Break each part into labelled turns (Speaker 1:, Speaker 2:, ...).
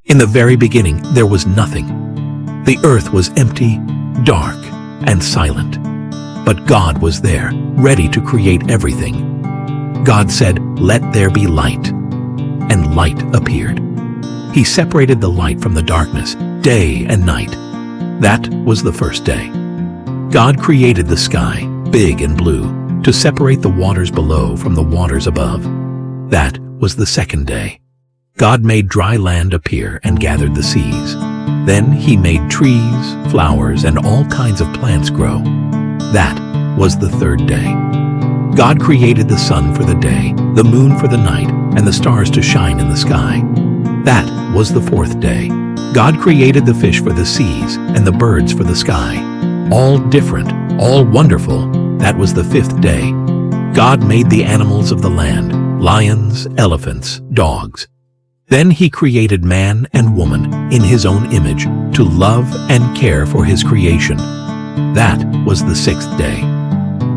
Speaker 1: In the very beginning, there was nothing. The earth was empty, dark, and silent. But God was there, ready to create everything. God said, "Let there be light." And light appeared. He separated the light from the darkness, day and night. That was the first day. God created the sky, big and blue, to separate the waters below from the waters above. That was the second day. God made dry land appear and gathered the seas. Then he made trees, flowers, and all kinds of plants grow. That was the third day. God created the sun for the day, the moon for the night, and the stars to shine in the sky. That was the fourth day. God created the fish for the seas and the birds for the sky. All different, all wonderful. That was the fifth day. God made the animals of the land, lions, elephants, dogs. Then he created man and woman in his own image to love and care for his creation. That was the sixth day.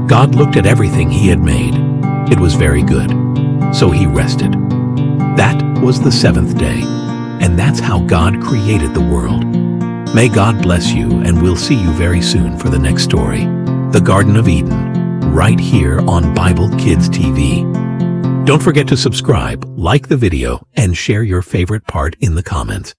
Speaker 1: God looked at everything he had made. It was very good. So he rested. That was the seventh day. And that's how God created the world. May God bless you, and we'll see you very soon for the next story, The Garden of Eden, right here on Bible Kids TV. Don't forget to subscribe, like the video, and share your favorite part in the comments.